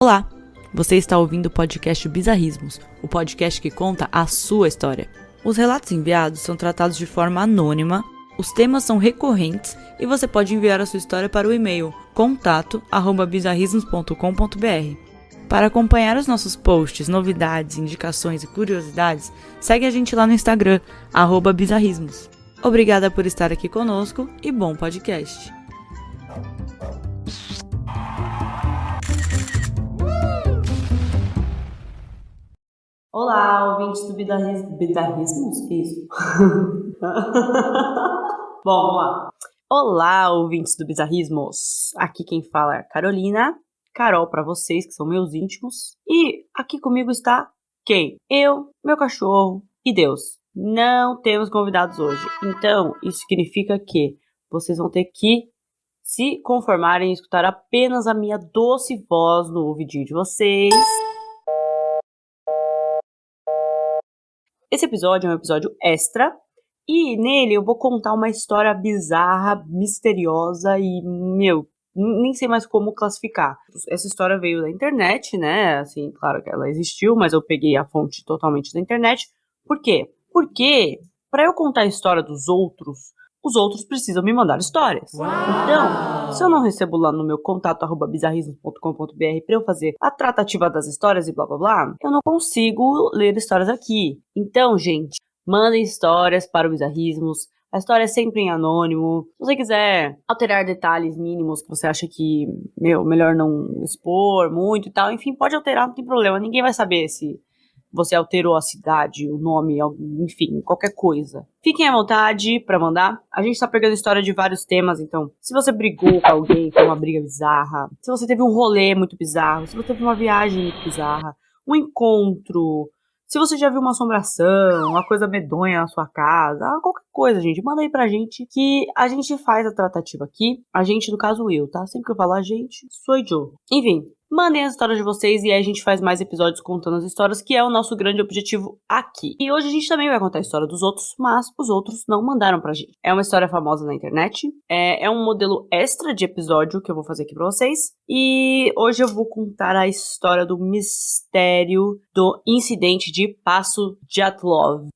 Olá, você está ouvindo o podcast Bizarrismos, o podcast que conta a sua história. Os relatos enviados são tratados de forma anônima, os temas são recorrentes e você pode enviar a sua história para o e-mail contato@bizarrismos.com.br. Para acompanhar os nossos posts, novidades, indicações e curiosidades, segue a gente lá no Instagram, @bizarrismos. Obrigada por estar aqui conosco e bom podcast. Olá, ouvintes do Bizarrismos? Que isso? Bom, vamos lá. Olá, ouvintes do Bizarrismos. Aqui quem fala é a Carolina. Carol pra vocês, que são meus íntimos. E aqui comigo está quem? Eu, meu cachorro e Deus. Não temos convidados hoje. Então, isso significa que vocês vão ter que se conformarem em escutar apenas a minha doce voz no ouvidinho de vocês. Esse episódio é um episódio extra e nele eu vou contar uma história bizarra, misteriosa e, nem sei mais como classificar. Essa história veio da internet, né? Assim, claro que ela existiu, mas eu peguei a fonte totalmente da internet. Por quê? Porque para eu contar a história dos outros, os outros precisam me mandar histórias. Uau! Então, se eu não recebo lá no meu contato @bizarrismos.com.br pra eu fazer a tratativa das histórias e blá blá blá, eu não consigo ler histórias aqui. Então, gente, mandem histórias para o Bizarrismos. A história é sempre em anônimo. Se você quiser alterar detalhes mínimos que você acha que, melhor não expor muito e tal, enfim, pode alterar, não tem problema. Ninguém vai saber se você alterou a cidade, o nome, enfim, qualquer coisa. Fiquem à vontade pra mandar. A gente tá pegando história de vários temas, então, se você brigou com alguém, foi uma briga bizarra, se você teve um rolê muito bizarro, se você teve uma viagem muito bizarra, um encontro, se você já viu uma assombração, uma coisa medonha na sua casa, qualquer coisa, gente, manda aí pra gente que a gente faz a tratativa aqui. A gente, no caso eu, tá? Sempre que eu falo a gente, sou eu. Enfim, mandem as histórias de vocês e aí a gente faz mais episódios contando as histórias, que é o nosso grande objetivo aqui. E hoje a gente também vai contar a história dos outros, mas os outros não mandaram pra gente. É uma história famosa na internet, é um modelo extra de episódio que eu vou fazer aqui pra vocês. E hoje eu vou contar a história do mistério do incidente de Passo Dyatlov.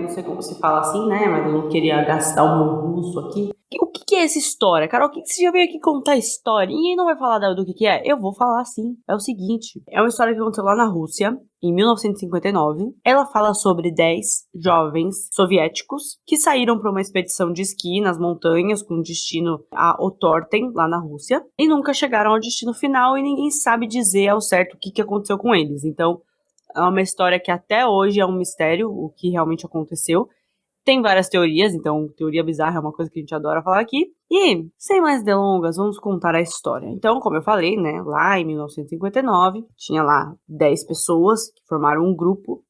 Não sei como se fala assim, né, mas eu não queria gastar o meu russo aqui. O que é essa história? Carol, você já veio aqui contar a história e não vai falar do que é? Eu vou falar sim. É o seguinte, é uma história que aconteceu lá na Rússia, em 1959. Ela fala sobre 10 jovens soviéticos que saíram para uma expedição de esqui nas montanhas com destino a Otorten, lá na Rússia, e nunca chegaram ao destino final e ninguém sabe dizer ao certo o que aconteceu com eles. Então, é uma história que até hoje é um mistério, o que realmente aconteceu. Tem várias teorias, então teoria bizarra é uma coisa que a gente adora falar aqui. E, sem mais delongas, vamos contar a história. Então, como eu falei, né, lá em 1959, tinha lá 10 pessoas que formaram um grupo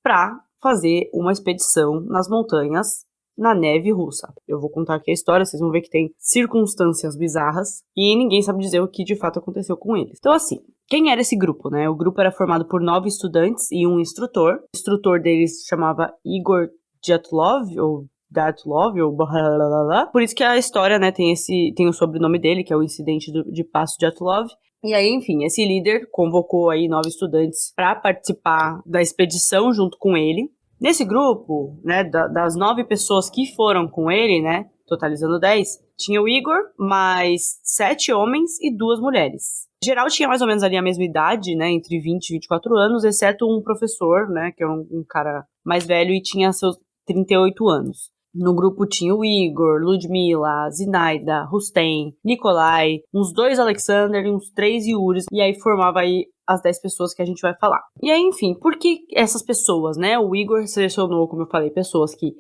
para fazer uma expedição nas montanhas, na neve russa. Eu vou contar aqui a história, vocês vão ver que tem circunstâncias bizarras e ninguém sabe dizer o que de fato aconteceu com eles. Então, assim, quem era esse grupo, né? O grupo era formado por 9 estudantes e um instrutor. O instrutor deles se chamava Igor Dyatlov, ou blá blá blá blá. Por isso que a história, né, tem o sobrenome dele, que é o incidente de Passo Dyatlov. E aí, enfim, esse líder convocou aí 9 estudantes para participar da expedição junto com ele. Nesse grupo, né, das 9 pessoas que foram com ele, né, totalizando 10, tinha o Igor, mais 7 homens e 2 mulheres. Em geral, tinha mais ou menos ali a mesma idade, né, entre 20 e 24 anos, exceto um professor, né, que é um cara mais velho e tinha seus 38 anos. No grupo tinha o Igor, Ludmila, Zinaida, Rustem, Nikolai, uns 2 Alexander e uns 3 Yuris, e aí formava aí as 10 pessoas que a gente vai falar. E aí, enfim, por que essas pessoas, né? O Igor selecionou, como eu falei, pessoas que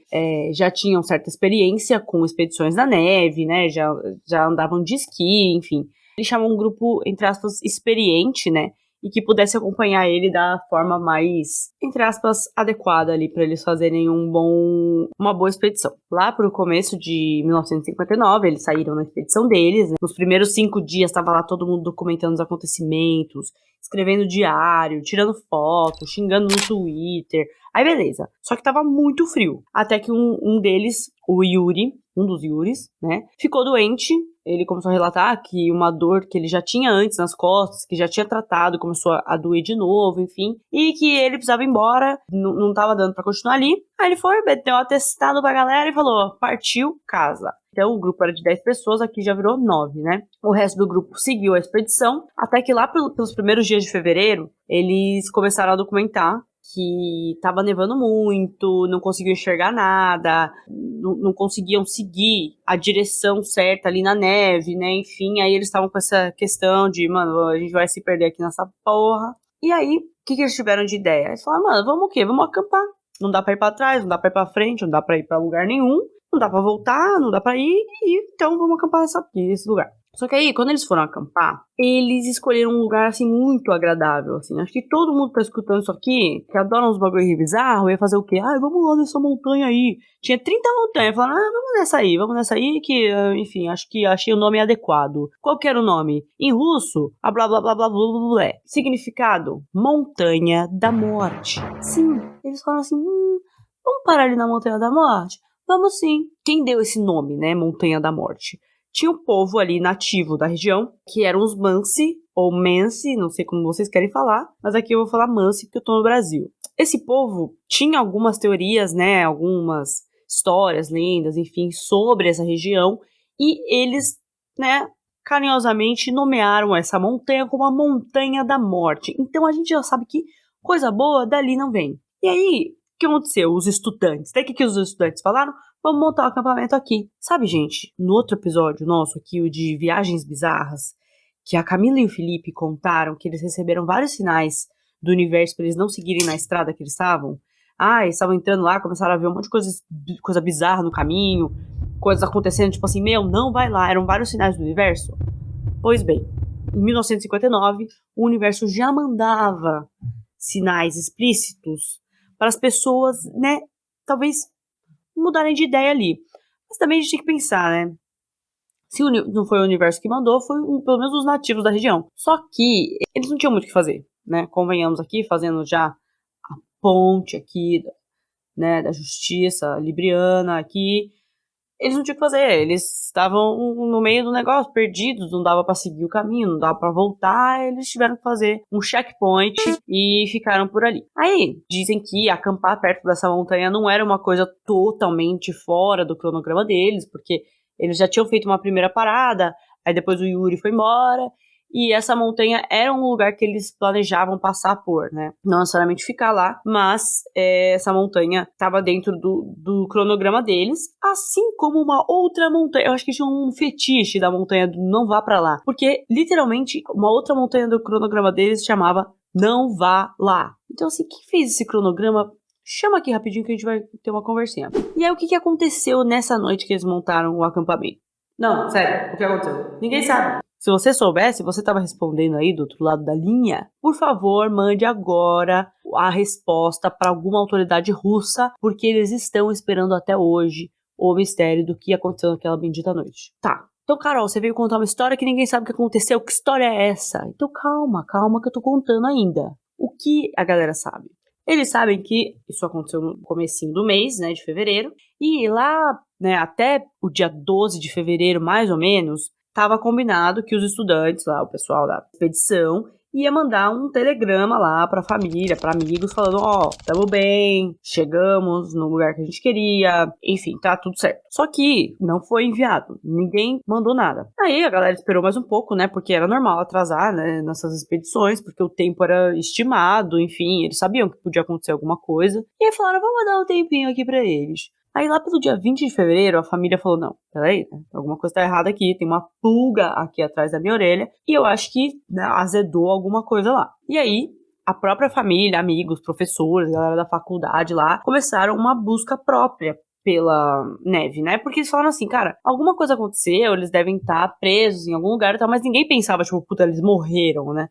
já tinham certa experiência com expedições na neve, né? Já andavam de esqui, enfim. Ele chamou um grupo, entre aspas, experiente, né? E que pudesse acompanhar ele da forma mais, entre aspas, adequada ali para eles fazerem uma boa expedição. Lá pro começo de 1959, eles saíram na expedição deles, né? Nos primeiros 5 dias estava lá todo mundo documentando os acontecimentos, escrevendo diário, tirando foto, xingando no Twitter. Aí beleza, só que tava muito frio. Até que um deles, o Yuri, um dos Yuris, né, ficou doente. Ele começou a relatar que uma dor que ele já tinha antes nas costas, que já tinha tratado, começou a doer de novo, enfim, e que ele precisava ir embora, não tava dando pra continuar ali. Aí ele foi, deu um atestado pra galera e falou, partiu, casa. Então o grupo era de 10 pessoas, aqui já virou 9, né? O resto do grupo seguiu a expedição, até que lá pelos primeiros dias de fevereiro, eles começaram a documentar que tava nevando muito, não conseguiam enxergar nada, não conseguiam seguir a direção certa ali na neve, né? Enfim, aí eles estavam com essa questão de, mano, a gente vai se perder aqui nessa porra. E aí, o que eles tiveram de ideia? Eles falaram, mano, vamos o quê? Vamos acampar. Não dá pra ir pra trás, não dá pra ir pra frente, não dá pra ir pra lugar nenhum, não dá pra voltar, não dá pra ir, e então vamos acampar nesse lugar. Só que aí, quando eles foram acampar, eles escolheram um lugar, assim, muito agradável, assim. Acho que todo mundo tá escutando isso aqui, que adora uns bagulho bizarro, ia fazer o quê? Ah, vamos lá nessa montanha aí. Tinha 30 montanhas. Falaram, vamos nessa aí, que, enfim, acho que achei o nome adequado. Qual que era o nome? Em russo, blá blá blá blá blá blá blá. Significado, Montanha da Morte. Sim, eles falaram assim, vamos parar ali na Montanha da Morte? Vamos sim. Quem deu esse nome, né, Montanha da Morte? Tinha um povo ali nativo da região, que eram os Mansi, ou Mensi, não sei como vocês querem falar, mas aqui eu vou falar Mansi porque eu tô no Brasil. Esse povo tinha algumas teorias, né, algumas histórias, lendas, enfim, sobre essa região, e eles, né, carinhosamente nomearam essa montanha como a Montanha da Morte. Então a gente já sabe que coisa boa dali não vem. E aí, o que aconteceu? Os estudantes, daí o que os estudantes falaram? Vamos montar o acampamento aqui. Sabe, gente, no outro episódio nosso aqui, o de viagens bizarras, que a Camila e o Felipe contaram que eles receberam vários sinais do universo para eles não seguirem na estrada que eles estavam. Eles estavam entrando lá, começaram a ver um monte de coisa bizarra no caminho, coisas acontecendo, tipo assim, não vai lá, eram vários sinais do universo. Pois bem, em 1959, o universo já mandava sinais explícitos para as pessoas, né, talvez mudarem de ideia ali. Mas também a gente tem que pensar, né? Se não foi o universo que mandou, foi pelo menos os nativos da região. Só que eles não tinham muito o que fazer, né? Convenhamos aqui, fazendo já a ponte aqui, né, da justiça libriana aqui. Eles não tinham o que fazer, eles estavam no meio do negócio, perdidos, não dava pra seguir o caminho, não dava pra voltar, eles tiveram que fazer um checkpoint e ficaram por ali. Aí, dizem que acampar perto dessa montanha não era uma coisa totalmente fora do cronograma deles, porque eles já tinham feito uma primeira parada, aí depois o Yuri foi embora, e essa montanha era um lugar que eles planejavam passar por, né? Não necessariamente ficar lá, mas essa montanha estava dentro do cronograma deles, assim como uma outra montanha. Eu acho que tinha um fetiche da montanha do não vá pra lá, porque literalmente uma outra montanha do cronograma deles se chamava Não Vá Lá. Então assim, quem fez esse cronograma, chama aqui rapidinho que a gente vai ter uma conversinha. E aí o que aconteceu nessa noite que eles montaram o acampamento? Não, sério, o que aconteceu? Ninguém sabe. Se você soubesse, você estava respondendo aí do outro lado da linha, por favor, mande agora a resposta para alguma autoridade russa, porque eles estão esperando até hoje o mistério do que aconteceu naquela bendita noite. Tá. Então, Carol, você veio contar uma história que ninguém sabe o que aconteceu. Que história é essa? Então, calma que eu tô contando ainda. O que a galera sabe? Eles sabem que isso aconteceu no comecinho do mês, né, de fevereiro, e lá, né, até o dia 12 de fevereiro, mais ou menos, estava combinado que os estudantes lá, o pessoal da expedição, ia mandar um telegrama lá pra família, pra amigos, falando, tamo bem, chegamos no lugar que a gente queria, enfim, tá tudo certo. Só que não foi enviado, ninguém mandou nada. Aí a galera esperou mais um pouco, né, porque era normal atrasar, né, nessas expedições, porque o tempo era estimado, enfim, eles sabiam que podia acontecer alguma coisa. E aí falaram, vamos dar um tempinho aqui pra eles. Aí lá pelo dia 20 de fevereiro, a família falou, não, peraí, alguma coisa tá errada aqui, tem uma pulga aqui atrás da minha orelha, e eu acho que, né, azedou alguma coisa lá. E aí, a própria família, amigos, professores, galera da faculdade lá, começaram uma busca própria pela neve, né? Porque eles falaram assim, cara, alguma coisa aconteceu, eles devem estar presos em algum lugar e tal, mas ninguém pensava, tipo, puta, eles morreram, né?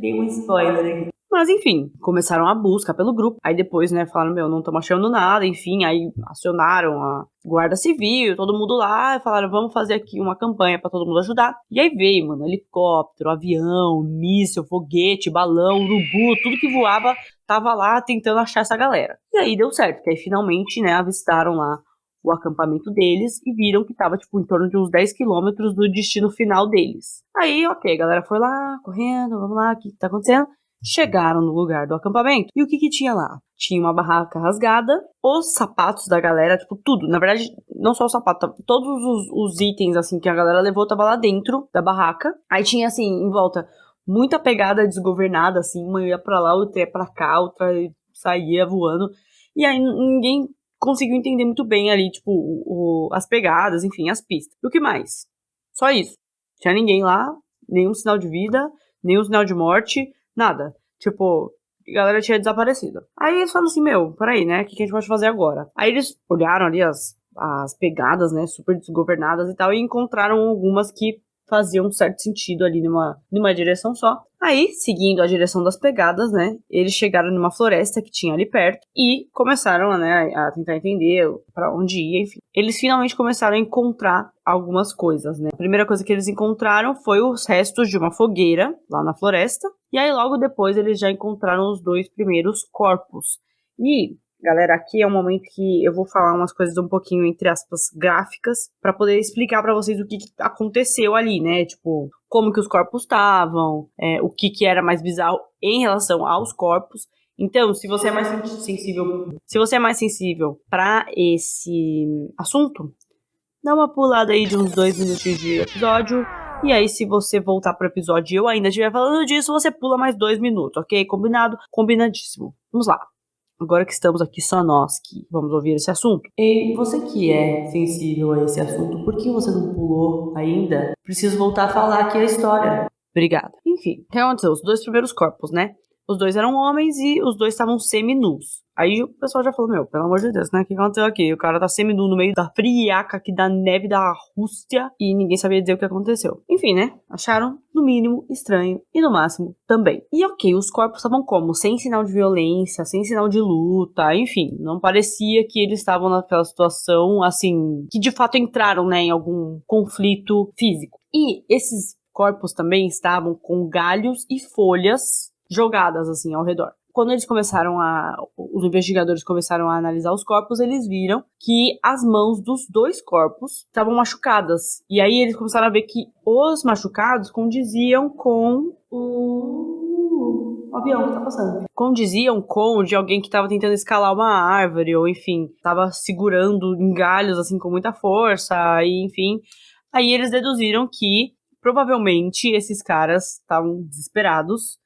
Dei um spoiler aqui. Mas enfim, começaram a busca pelo grupo. Aí depois, né, falaram, não estamos achando nada. Enfim, aí acionaram a Guarda Civil, todo mundo lá. E falaram, vamos fazer aqui uma campanha pra todo mundo ajudar. E aí veio, mano, helicóptero, avião, míssil, foguete, balão, urubu, tudo que voava tava lá tentando achar essa galera. E aí deu certo, porque aí finalmente, né, avistaram lá o acampamento deles e viram que tava, tipo, em torno de uns 10 quilômetros do destino final deles. Aí, ok, a galera foi lá, correndo, vamos lá, o que tá acontecendo? Chegaram no lugar do acampamento. E o que tinha lá? Tinha uma barraca rasgada, os sapatos da galera, tipo, tudo. Na verdade, não só o sapato, todos os itens, assim, que a galera levou, tava lá dentro da barraca. Aí tinha, assim, em volta, muita pegada desgovernada, assim, uma ia pra lá, outra ia pra cá, outra saía voando. E aí ninguém conseguiu entender muito bem ali, tipo, as pegadas, enfim, as pistas. E o que mais? Só isso. Não tinha ninguém lá, nenhum sinal de vida, nenhum sinal de morte, nada. Tipo, a galera tinha desaparecido. Aí eles falam assim, peraí, né, o que a gente pode fazer agora? Aí eles olharam ali as pegadas, né, super desgovernadas e tal, e encontraram algumas que faziam um certo sentido ali numa direção só. Aí, seguindo a direção das pegadas, né, eles chegaram numa floresta que tinha ali perto e começaram, né, a tentar entender pra onde ia, enfim. Eles finalmente começaram a encontrar algumas coisas, né. A primeira coisa que eles encontraram foi os restos de uma fogueira lá na floresta. E aí, logo depois, eles já encontraram os 2 primeiros corpos. E, galera, aqui é um momento que eu vou falar umas coisas um pouquinho, entre aspas, gráficas, pra poder explicar pra vocês o que aconteceu ali, né? Tipo, como que os corpos estavam, o que era mais bizarro em relação aos corpos. Então, se você é mais sensível pra esse assunto, dá uma pulada aí de uns 2 minutos de episódio. E aí, se você voltar pro episódio e eu ainda estiver falando disso, você pula mais 2 minutos, ok? Combinado? Combinadíssimo. Vamos lá. Agora que estamos aqui só nós que vamos ouvir esse assunto. E você que é sensível a esse assunto, por que você não pulou ainda? Preciso voltar a falar aqui a história. Obrigada. Enfim, o que aconteceu? Os 2 primeiros corpos, né? Os 2 eram homens e os 2 estavam semi-nus. Aí o pessoal já falou, pelo amor de Deus, né? O que aconteceu aqui? O cara tá semi-nu no meio da friaca aqui da neve da Rússia e ninguém sabia dizer o que aconteceu. Enfim, né? Acharam, no mínimo, estranho e no máximo também. E ok, os corpos estavam como? Sem sinal de violência, sem sinal de luta, enfim. Não parecia que eles estavam naquela situação, assim, que de fato entraram, né, em algum conflito físico. E esses corpos também estavam com galhos e folhas jogadas, assim, ao redor. Quando eles os investigadores começaram a analisar os corpos, eles viram que as mãos dos 2 corpos estavam machucadas. E aí eles começaram a ver que os machucados condiziam com o avião que tá passando. Condiziam com o de alguém que tava tentando escalar uma árvore, ou enfim, tava segurando em galhos, assim, com muita força, e enfim. Aí eles deduziram que, provavelmente, esses caras estavam desesperados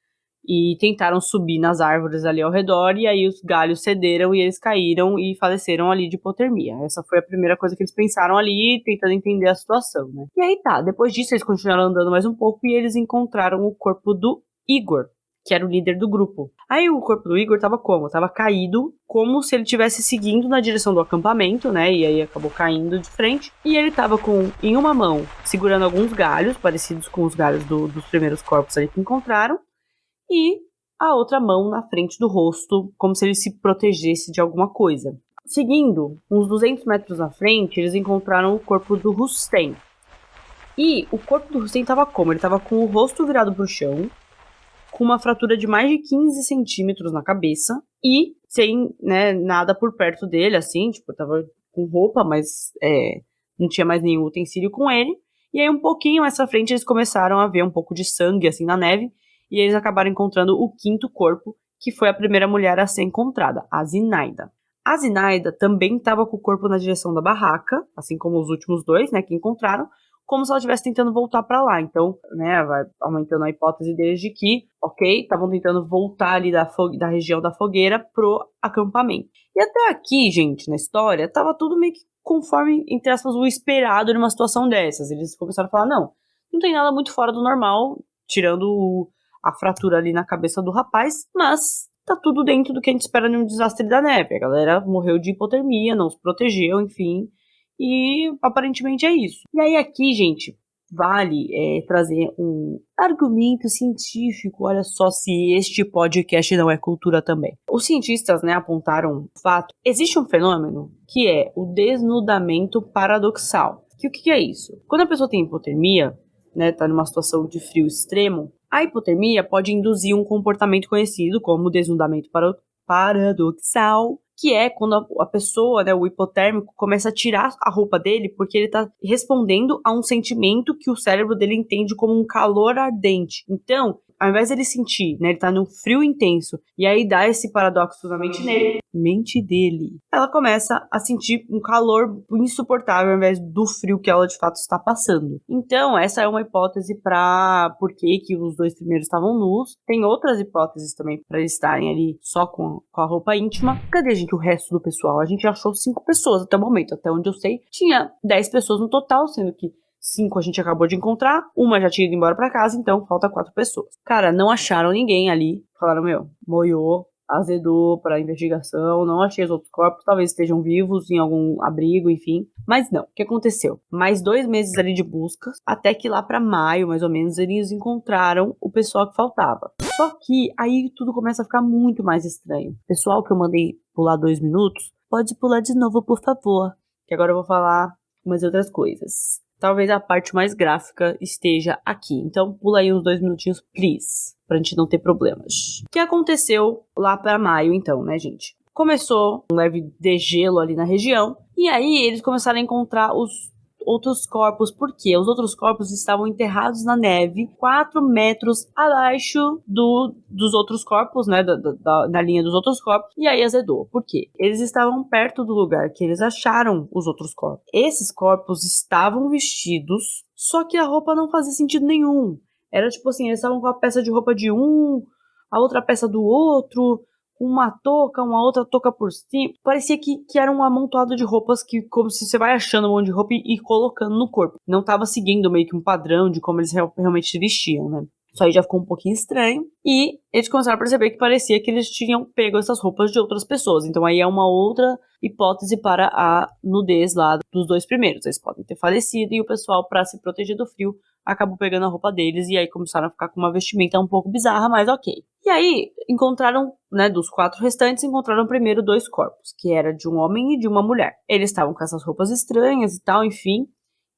e tentaram subir nas árvores ali ao redor, e aí os galhos cederam e eles caíram e faleceram ali de hipotermia. Essa foi a primeira coisa que eles pensaram ali, tentando entender a situação, né? E aí tá, depois disso eles continuaram andando mais um pouco e eles encontraram o corpo do Igor, que era o líder do grupo. Aí o corpo do Igor tava como? Tava caído, como se ele estivesse seguindo na direção do acampamento, né? E aí acabou caindo de frente. E ele tava em uma mão, segurando alguns galhos, parecidos com os galhos dos primeiros corpos ali que encontraram, e a outra mão na frente do rosto, como se ele se protegesse de alguma coisa. Seguindo, uns 200 metros à frente, eles encontraram o corpo do Rustem. E o corpo do Rustem estava como? Ele estava com o rosto virado para o chão, com uma fratura de mais de 15 centímetros na cabeça e sem, né, nada por perto dele, assim, tipo, tava com roupa, mas não tinha mais nenhum utensílio com ele. E aí um pouquinho mais à frente eles começaram a ver um pouco de sangue, assim, na neve. E eles acabaram encontrando o 5º corpo, que foi a primeira mulher a ser encontrada, a Zinaida. A Zinaida também estava com o corpo na direção da barraca, assim como os últimos 2, né, que encontraram, como se ela estivesse tentando voltar para lá. Então, né, vai aumentando a hipótese deles de que, ok, estavam tentando voltar ali da região da fogueira pro acampamento. E até aqui, gente, na história, tava tudo meio que conforme, entre aspas, o esperado numa situação dessas. Eles começaram a falar, não tem nada muito fora do normal, tirando a fratura ali na cabeça do rapaz, mas tá tudo dentro do que a gente espera de um desastre da neve. A galera morreu de hipotermia, não se protegeu, enfim, e aparentemente é isso. E aí aqui, gente, vale trazer um argumento científico, olha só se este podcast não é cultura também. Os cientistas, né, apontaram o fato, existe um fenômeno que é o desnudamento paradoxal. O que é isso? Quando a pessoa tem hipotermia, né, tá numa situação de frio extremo, a hipotermia pode induzir um comportamento conhecido como desnudamento paradoxal, que é quando a pessoa, né, o hipotérmico, começa a tirar a roupa dele porque ele tá respondendo a um sentimento que o cérebro dele entende como um calor ardente. Então, ao invés dele sentir, né, ele tá num frio intenso, e aí dá esse paradoxo na mente dele, ela começa a sentir um calor insuportável ao invés do frio que ela de fato está passando. Então, essa é uma hipótese para por que os dois primeiros estavam nus. Tem outras hipóteses também para eles estarem ali só com a roupa íntima. Cadê, gente, o resto do pessoal? A gente achou 5 pessoas até o momento, até onde eu sei. Tinha 10 pessoas no total, sendo que 5 a gente acabou de encontrar, uma já tinha ido embora pra casa, então falta 4 pessoas. Cara, não acharam ninguém ali. Falaram, moiou, azedou pra investigação, não achei os outros corpos, talvez estejam vivos em algum abrigo, enfim. Mas não, o que aconteceu? Mais 2 meses ali de busca, até que lá pra maio, mais ou menos, eles encontraram o pessoal que faltava. Só que aí tudo começa a ficar muito mais estranho. Pessoal que eu mandei pular 2 minutos, pode pular de novo, por favor, que agora eu vou falar umas outras coisas. Talvez a parte mais gráfica esteja aqui. Então, pula aí uns 2 minutinhos, please, pra gente não ter problemas. O que aconteceu lá pra maio, então, né, gente? Começou um leve degelo ali na região, e aí eles começaram a encontrar os outros corpos. Por quê? Os outros corpos estavam enterrados na neve, 4 metros abaixo dos outros corpos, né, na linha dos outros corpos, e aí azedou. Por quê? Eles estavam perto do lugar que eles acharam os outros corpos. Esses corpos estavam vestidos, só que a roupa não fazia sentido nenhum. Era tipo assim, eles estavam com a peça de roupa de um, a outra peça do outro, uma touca, uma outra touca por cima. Parecia que era um amontoado de roupas que, como se você vai achando um monte de roupa e colocando no corpo. Não tava seguindo meio que um padrão de como eles realmente se vestiam, né? Isso aí já ficou um pouquinho estranho. E eles começaram a perceber que parecia que eles tinham pego essas roupas de outras pessoas. Então aí é uma outra hipótese para a nudez lá dos 2 primeiros. Eles podem ter falecido e o pessoal, para se proteger do frio, acabou pegando a roupa deles e aí começaram a ficar com uma vestimenta um pouco bizarra, mas ok. E aí encontraram, né, dos 4 restantes, encontraram primeiro 2 corpos, que era de um homem e de uma mulher. Eles estavam com essas roupas estranhas e tal, enfim.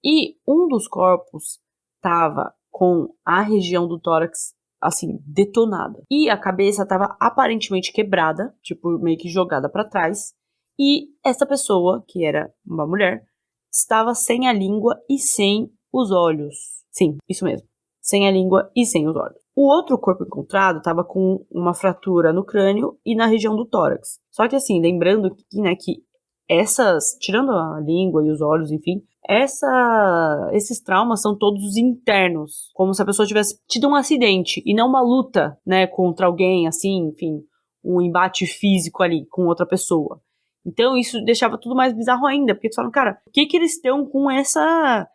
E um dos corpos estava com a região do tórax, assim, detonada. E a cabeça estava aparentemente quebrada, tipo, meio que jogada para trás. E essa pessoa, que era uma mulher, estava sem a língua e sem os olhos. Sim, isso mesmo. Sem a língua e sem os olhos. O outro corpo encontrado estava com uma fratura no crânio e na região do tórax. Só que assim, lembrando que, né, que tirando a língua e os olhos, enfim, esses traumas são todos internos, como se a pessoa tivesse tido um acidente e não uma luta, né, contra alguém, assim, enfim, um embate físico ali com outra pessoa. Então isso deixava tudo mais bizarro ainda, porque eles falam, cara, o que eles estão com essa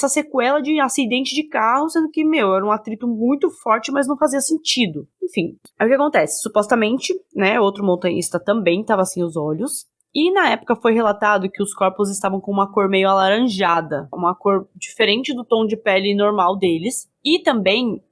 sequela de acidente de carro, sendo que, era um atrito muito forte, mas não fazia sentido. Enfim, aí o que acontece? Supostamente, né, outro montanhista também estava sem os olhos, e na época foi relatado que os corpos estavam com uma cor meio alaranjada, uma cor diferente do tom de pele normal deles, e também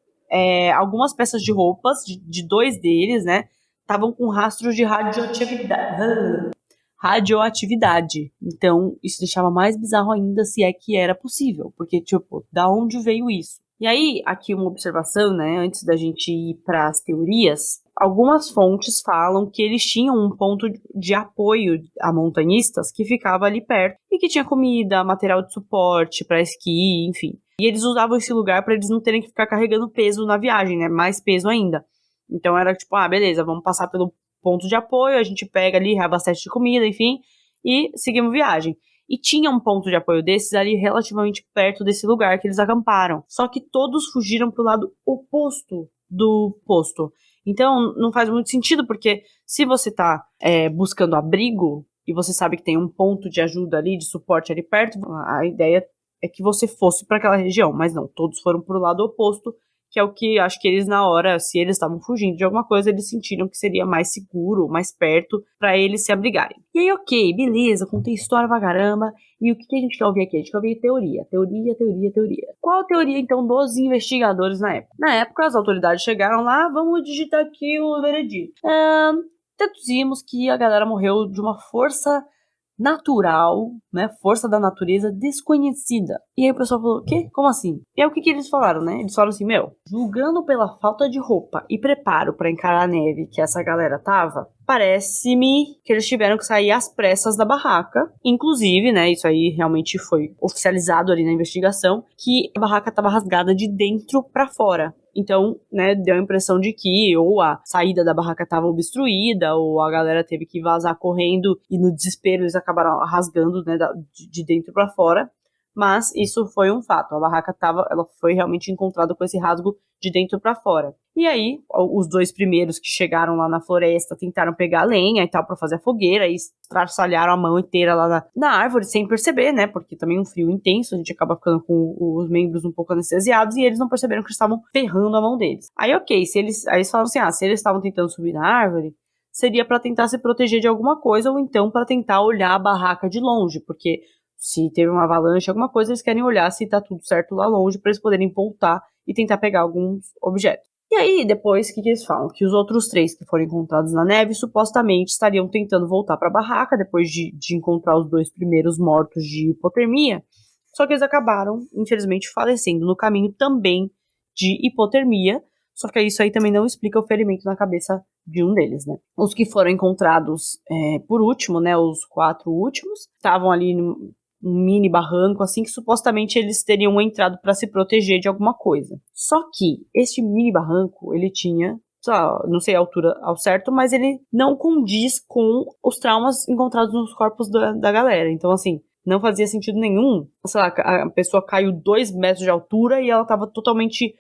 algumas peças de roupas, de 2 deles, né, estavam com rastros de radioatividade. Então, isso deixava mais bizarro ainda, se é que era possível, porque, tipo, da onde veio isso? E aí, aqui uma observação, né, antes da gente ir para as teorias, algumas fontes falam que eles tinham um ponto de apoio a montanhistas que ficava ali perto e que tinha comida, material de suporte para esqui, enfim. E eles usavam esse lugar para eles não terem que ficar carregando peso na viagem, né, mais peso ainda. Então era tipo, beleza, vamos passar pelo ponto de apoio, a gente pega ali, reabastece de comida, enfim, e seguimos viagem. E tinha um ponto de apoio desses ali relativamente perto desse lugar que eles acamparam. Só que todos fugiram pro lado oposto do posto. Então não faz muito sentido, porque se você tá buscando abrigo e você sabe que tem um ponto de ajuda ali, de suporte ali perto, a ideia é que você fosse para aquela região. Mas não, todos foram pro lado oposto, que é o que acho que eles na hora, se eles estavam fugindo de alguma coisa, eles sentiram que seria mais seguro, mais perto, pra eles se abrigarem. E aí, ok, beleza, contei história pra caramba, e o que a gente quer ouvir aqui? A gente quer ouvir teoria. Qual a teoria, então, dos investigadores na época? Na época, as autoridades chegaram lá, vamos digitar aqui o veredito. Deduzimos que a galera morreu de uma força natural, né, força da natureza desconhecida. E aí o pessoal falou, o quê? Como assim? E aí o que eles falaram, né? Eles falaram assim, julgando pela falta de roupa e preparo pra encarar a neve que essa galera tava, parece-me que eles tiveram que sair às pressas da barraca. Inclusive, né, isso aí realmente foi oficializado ali na investigação, que a barraca tava rasgada de dentro pra fora. Então, né, deu a impressão de que ou a saída da barraca estava obstruída, ou a galera teve que vazar correndo e no desespero eles acabaram rasgando, né, de dentro para fora. Mas isso foi um fato. A barraca ela foi realmente encontrada com esse rasgo de dentro para fora. E aí, os 2 primeiros que chegaram lá na floresta tentaram pegar a lenha e tal para fazer a fogueira e estraçalharam a mão inteira lá na árvore sem perceber, né? Porque também um frio intenso, a gente acaba ficando com os membros um pouco anestesiados e eles não perceberam que estavam ferrando a mão deles. Aí, ok, aí eles falaram assim, se eles estavam tentando subir na árvore, seria para tentar se proteger de alguma coisa ou então para tentar olhar a barraca de longe, porque se teve uma avalanche, alguma coisa, eles querem olhar se tá tudo certo lá longe para eles poderem voltar e tentar pegar alguns objetos. E aí, depois, o que eles falam? Que os outros 3 que foram encontrados na neve, supostamente estariam tentando voltar para a barraca, depois de encontrar os 2 primeiros mortos de hipotermia, só que eles acabaram, infelizmente, falecendo no caminho também de hipotermia, só que isso aí também não explica o ferimento na cabeça de um deles, né? Os que foram encontrados por último, né, os 4 últimos, estavam ali um mini barranco, assim, que supostamente eles teriam entrado para se proteger de alguma coisa. Só que este mini barranco, ele tinha, não sei a altura ao certo, mas ele não condiz com os traumas encontrados nos corpos da galera. Então, assim, não fazia sentido nenhum. Sei lá, a pessoa caiu 2 metros de altura e ela tava totalmente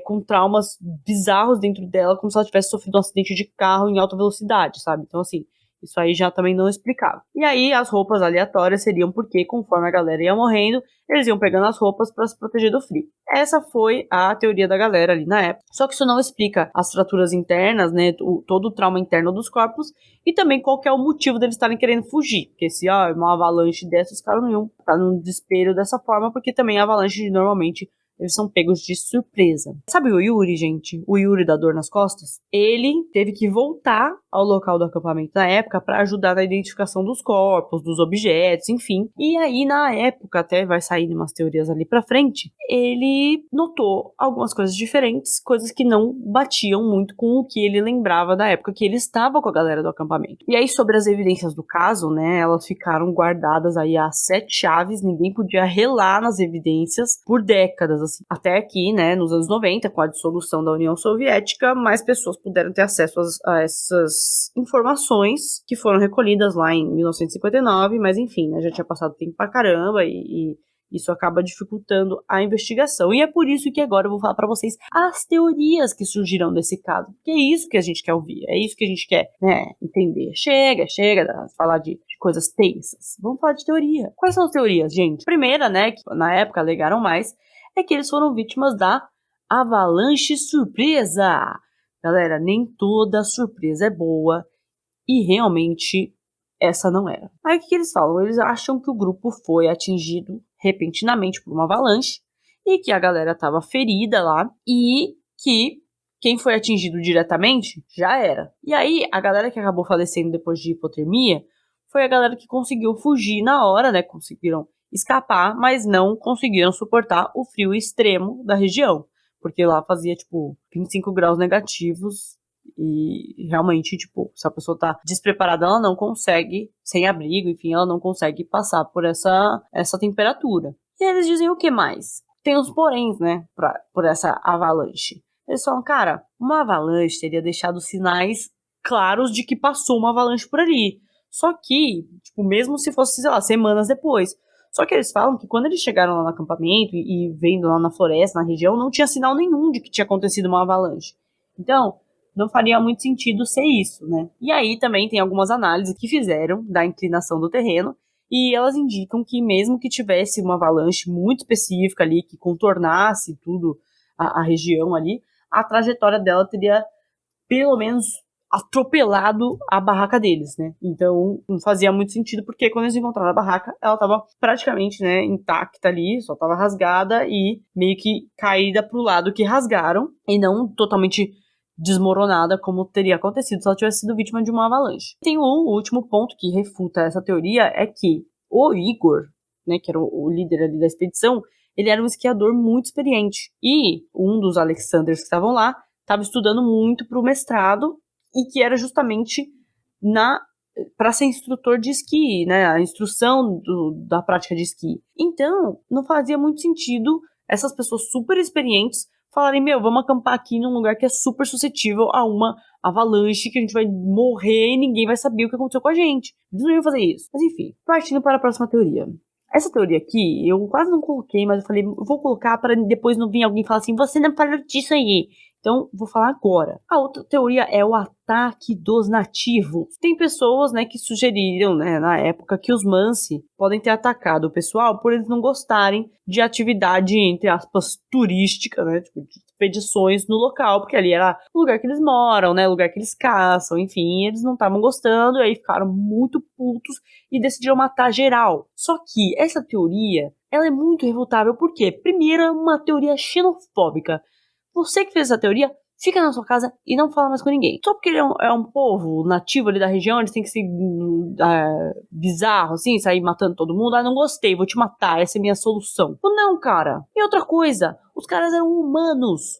com traumas bizarros dentro dela, como se ela tivesse sofrido um acidente de carro em alta velocidade, sabe? Então, assim, isso aí já também não explicava. E aí as roupas aleatórias seriam porque, conforme a galera ia morrendo, eles iam pegando as roupas para se proteger do frio. Essa foi a teoria da galera ali na época. Só que isso não explica as fraturas internas, né, todo o trauma interno dos corpos e também qual que é o motivo deles estarem querendo fugir. Porque se uma avalanche dessa, os caras não iam estar num desespero dessa forma, porque também a avalanche normalmente eles são pegos de surpresa. Sabe o Yuri, gente? O Yuri da dor nas costas? Ele teve que voltar ao local do acampamento na época para ajudar na identificação dos corpos, dos objetos, enfim. E aí, na época, até vai sair umas teorias ali pra frente, ele notou algumas coisas diferentes, coisas que não batiam muito com o que ele lembrava da época que ele estava com a galera do acampamento. E aí, sobre as evidências do caso, né, elas ficaram guardadas aí a 7 chaves, ninguém podia relar nas evidências por décadas, assim. Até aqui, né, nos anos 90, com a dissolução da União Soviética, mais pessoas puderam ter acesso a essas informações que foram recolhidas lá em 1959, mas enfim, né, já tinha passado tempo pra caramba e isso acaba dificultando a investigação. E é por isso que agora eu vou falar pra vocês as teorias que surgiram desse caso. Que é isso que a gente quer ouvir, é isso que a gente quer, né, entender. Chega de falar de coisas tensas. Vamos falar de teoria. Quais são as teorias, gente? Primeira, né, que na época alegaram mais, é que eles foram vítimas da avalanche surpresa. Galera, nem toda surpresa é boa e realmente essa não era. Aí o que eles falam? Eles acham que o grupo foi atingido repentinamente por uma avalanche e que a galera estava ferida lá e que quem foi atingido diretamente já era. E aí a galera que acabou falecendo depois de hipotermia foi a galera que conseguiu fugir na hora, né? Conseguiram escapar, mas não conseguiram suportar o frio extremo da região. Porque lá fazia, 25 graus negativos e realmente, se a pessoa tá despreparada, ela não consegue, sem abrigo, enfim, ela não consegue passar por essa temperatura. E eles dizem o que mais? Tem os poréns, né, por essa avalanche. Eles falam, cara, uma avalanche teria deixado sinais claros de que passou uma avalanche por ali. Só que, mesmo se fosse, sei lá, semanas depois. Só que eles falam que quando eles chegaram lá no acampamento e vendo lá na floresta, na região, não tinha sinal nenhum de que tinha acontecido uma avalanche. Então, não faria muito sentido ser isso, né? E aí também tem algumas análises que fizeram da inclinação do terreno e elas indicam que mesmo que tivesse uma avalanche muito específica ali, que contornasse tudo a região ali, a trajetória dela teria pelo menos atropelado a barraca deles, né? Então, não fazia muito sentido, porque quando eles encontraram a barraca, ela estava praticamente, né, intacta ali, só estava rasgada e meio que caída pro lado que rasgaram, e não totalmente desmoronada como teria acontecido se ela tivesse sido vítima de uma avalanche. Tem um último ponto que refuta essa teoria, é que o Igor, né, que era o líder ali da expedição, ele era um esquiador muito experiente. E um dos Alexanders que estavam lá estava estudando muito para o mestrado e que era justamente para ser instrutor de esqui, né, a instrução da prática de esqui. Então, não fazia muito sentido essas pessoas super experientes falarem, vamos acampar aqui num lugar que é super suscetível a uma avalanche, que a gente vai morrer e ninguém vai saber o que aconteceu com a gente. Eles não iam fazer isso. Mas enfim, partindo para a próxima teoria. Essa teoria aqui, eu quase não coloquei, mas eu falei, eu vou colocar para depois não vir alguém falar assim, você não falou disso aí. Então, vou falar agora. A outra teoria é o ataque dos nativos. Tem pessoas, né, que sugeriram, né, na época, que os Mansi podem ter atacado o pessoal por eles não gostarem de atividade, entre aspas, turística, né, tipo, de expedições no local, porque ali era o lugar que eles moram, né, o lugar que eles caçam, enfim, eles não estavam gostando, e aí ficaram muito putos e decidiram matar geral. Só que essa teoria, ela é muito refutável, por quê? Primeiro, é uma teoria xenofóbica. Você que fez essa teoria, fica na sua casa e não fala mais com ninguém. Só porque ele é um povo nativo ali da região, eles têm que ser bizarro, assim, sair matando todo mundo. Não gostei, vou te matar, essa é a minha solução. Não, cara. E outra coisa, os caras eram humanos.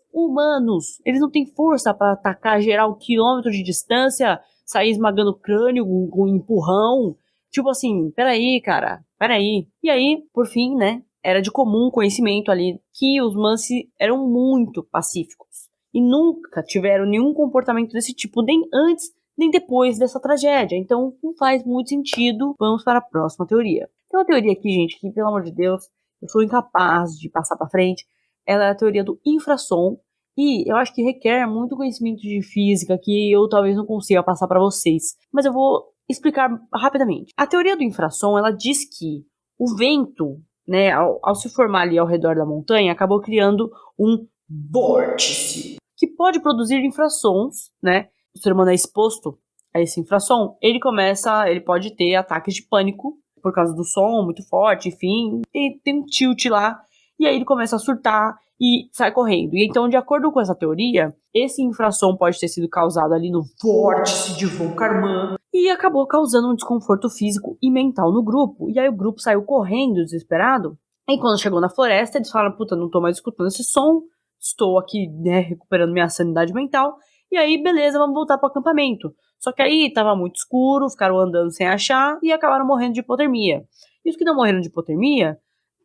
Eles não têm força para atacar geral quilômetros de distância, sair esmagando o crânio com um empurrão. Tipo assim, peraí, cara, peraí. E aí, por fim, né, era de comum conhecimento ali que os Mansi eram muito pacíficos e nunca tiveram nenhum comportamento desse tipo, nem antes nem depois dessa tragédia. Então não faz muito sentido. Vamos para a próxima teoria. Tem uma teoria aqui, gente, que pelo amor de Deus, eu sou incapaz de passar para frente. Ela é a teoria do infrassom e eu acho que requer muito conhecimento de física que eu talvez não consiga passar para vocês. Mas eu vou explicar rapidamente. A teoria do infrassom, ela diz que o vento, né, ao se formar ali ao redor da montanha, acabou criando um vórtice que pode produzir infrassons, né? O ser humano é exposto a esse infrassom, ele pode ter ataques de pânico por causa do som muito forte, enfim, tem um tilt lá, e aí ele começa a surtar e sai correndo. E então, de acordo com essa teoria, esse infrassom pode ter sido causado ali no vórtice de Von Karman e acabou causando um desconforto físico e mental no grupo. E aí o grupo saiu correndo, desesperado. E quando chegou na floresta, eles falaram, puta, não tô mais escutando esse som, estou aqui, né, recuperando minha sanidade mental. E aí, beleza, vamos voltar pro acampamento. Só que aí tava muito escuro, ficaram andando sem achar e acabaram morrendo de hipotermia. E os que não morreram de hipotermia,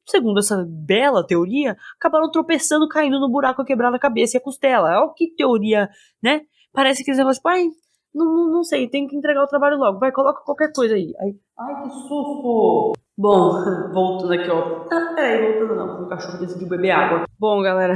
segundo essa bela teoria, acabaram tropeçando, caindo no buraco, quebrando a cabeça e a costela. Olha que teoria, né? Parece que esse negócio, pai, não sei, tem que entregar o trabalho logo. Vai, coloca qualquer coisa aí. Ai, que susto! Bom, voltando aqui, ó. Peraí, voltando não, o cachorro decidiu beber água. Bom, galera,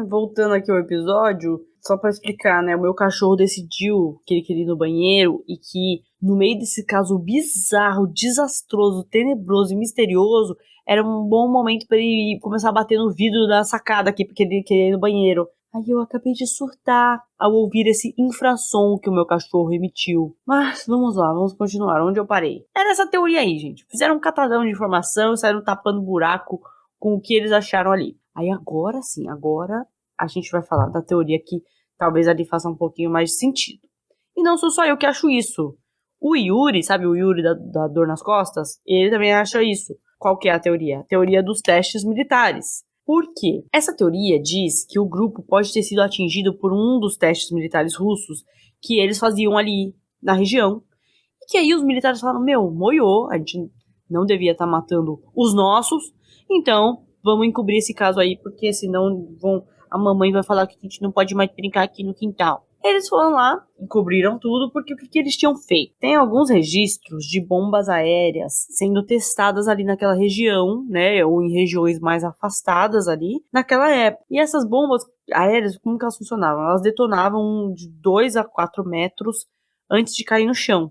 voltando aqui ao episódio, só pra explicar, né, o meu cachorro decidiu que ele queria ir no banheiro e que no meio desse caso bizarro, desastroso, tenebroso e misterioso, era um bom momento pra ele começar a bater no vidro da sacada aqui, porque ele queria ir no banheiro. Aí eu acabei de surtar ao ouvir esse infrassom que o meu cachorro emitiu. Mas vamos lá, vamos continuar. Onde eu parei? Era essa teoria aí, gente. Fizeram um catadão de informação e saíram tapando buraco com o que eles acharam ali. Aí agora sim, agora a gente vai falar da teoria que talvez ali faça um pouquinho mais de sentido. E não sou só eu que acho isso. O Yuri, sabe o Yuri da dor nas costas? Ele também acha isso. Qual que é a teoria? A teoria dos testes militares. Por quê? Essa teoria diz que o grupo pode ter sido atingido por um dos testes militares russos que eles faziam ali na região. E que aí os militares falaram, moiou, a gente não devia estar matando os nossos, então vamos encobrir esse caso aí, porque senão a mamãe vai falar que a gente não pode mais brincar aqui no quintal. Eles foram lá, encobriram tudo, porque o que eles tinham feito? Tem alguns registros de bombas aéreas sendo testadas ali naquela região, né, ou em regiões mais afastadas ali, naquela época. E essas bombas aéreas, como que elas funcionavam? Elas detonavam de 2 a 4 metros antes de cair no chão.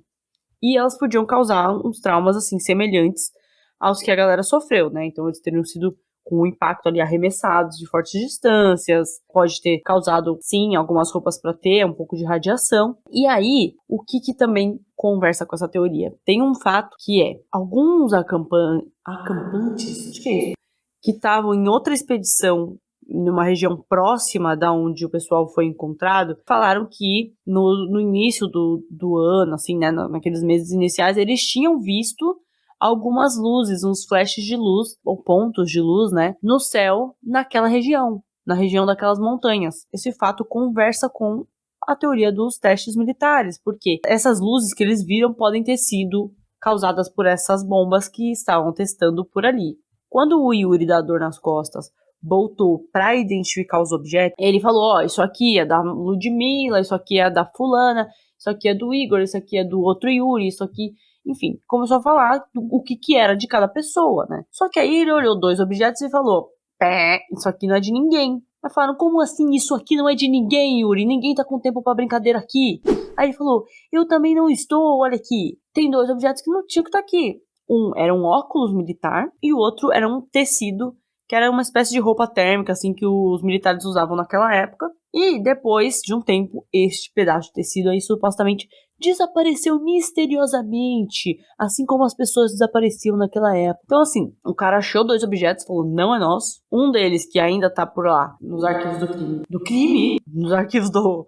E elas podiam causar uns traumas, assim, semelhantes aos que a galera sofreu, né? Então eles teriam sido com o impacto ali arremessados de fortes distâncias, pode ter causado, sim, algumas roupas para ter um pouco de radiação. E aí, o que também conversa com essa teoria? Tem um fato que é, alguns acampantes, acho que é isso, que estavam em outra expedição numa região próxima da onde o pessoal foi encontrado, falaram que no início do ano, assim, né, naqueles meses iniciais, eles tinham visto algumas luzes, uns flashes de luz, ou pontos de luz, né, no céu naquela região, na região daquelas montanhas. Esse fato conversa com a teoria dos testes militares, porque essas luzes que eles viram podem ter sido causadas por essas bombas que estavam testando por ali. Quando o Yuri da dor nas costas voltou para identificar os objetos, ele falou, ó, isso aqui é da Ludmilla, isso aqui é da fulana, isso aqui é do Igor, isso aqui é do outro Yuri, isso aqui... Enfim, começou a falar o que era de cada pessoa, né? Só que aí ele olhou 2 objetos e falou, isso aqui não é de ninguém. Aí falaram, como assim isso aqui não é de ninguém, Yuri? Ninguém tá com tempo pra brincadeira aqui. Aí ele falou, eu também não estou, olha aqui. Tem 2 objetos que não tinham que estar aqui. Um era um óculos militar e o outro era um tecido, que era uma espécie de roupa térmica, assim, que os militares usavam naquela época. E depois de um tempo, este pedaço de tecido aí supostamente desapareceu misteriosamente, assim como as pessoas desapareciam naquela época. Então, assim, o cara achou 2 objetos, falou, não é nosso. Um deles, que ainda tá por lá, nos arquivos do crime, nos arquivos do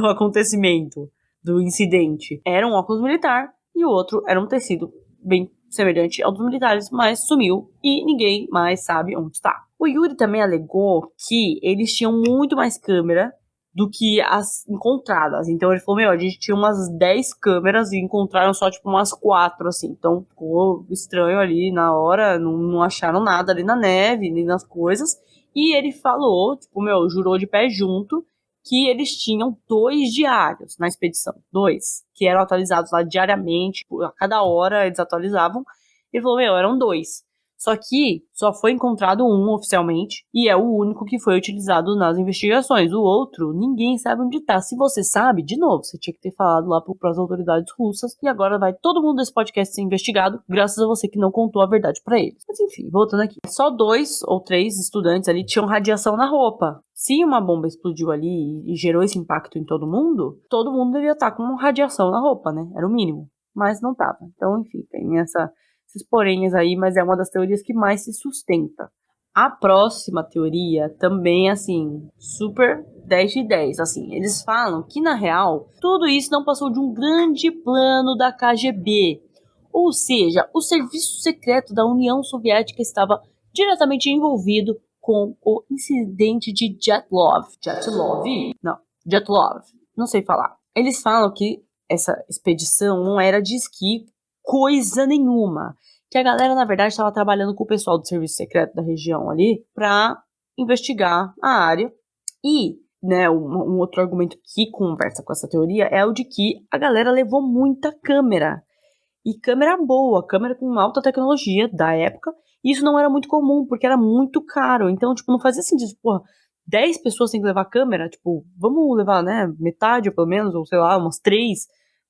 acontecimento, do incidente, era um óculos militar, e o outro era um tecido bem semelhante ao dos militares, mas sumiu e ninguém mais sabe onde está. O Yuri também alegou que eles tinham muito mais câmera do que as encontradas. Então ele falou, a gente tinha umas 10 câmeras e encontraram só tipo umas 4, assim. Então ficou estranho ali na hora, não acharam nada ali na neve, nem nas coisas. E ele falou, tipo, jurou de pé junto, que eles tinham 2 diários na expedição. 2, que eram atualizados lá diariamente, a cada hora eles atualizavam. Ele falou, eram 2. Só que só foi encontrado um oficialmente e é o único que foi utilizado nas investigações. O outro, ninguém sabe onde tá. Se você sabe, de novo, você tinha que ter falado lá para as autoridades russas e agora vai todo mundo desse podcast ser investigado graças a você que não contou a verdade para eles. Mas enfim, voltando aqui. Só 2 ou 3 estudantes ali tinham radiação na roupa. Se uma bomba explodiu ali e gerou esse impacto em todo mundo devia estar com radiação na roupa, né? Era o mínimo. Mas não tava. Então, enfim, tem esses poréns aí, mas é uma das teorias que mais se sustenta. A próxima teoria também, assim, super 10 de 10. Assim, eles falam que, na real, tudo isso não passou de um grande plano da KGB. Ou seja, o serviço secreto da União Soviética estava diretamente envolvido com o incidente de Dyatlov. Dyatlov. Não sei falar. Eles falam que essa expedição não era de esqui coisa nenhuma. Que a galera, na verdade, estava trabalhando com o pessoal do serviço secreto da região ali para investigar a área. E, né, um outro argumento que conversa com essa teoria é o de que a galera levou muita câmera. E câmera boa, câmera com alta tecnologia da época. E isso não era muito comum, porque era muito caro. Então, tipo, não fazia sentido. 10 pessoas têm que levar câmera? Tipo, vamos levar, né, metade, ou pelo menos, ou sei lá, umas 3.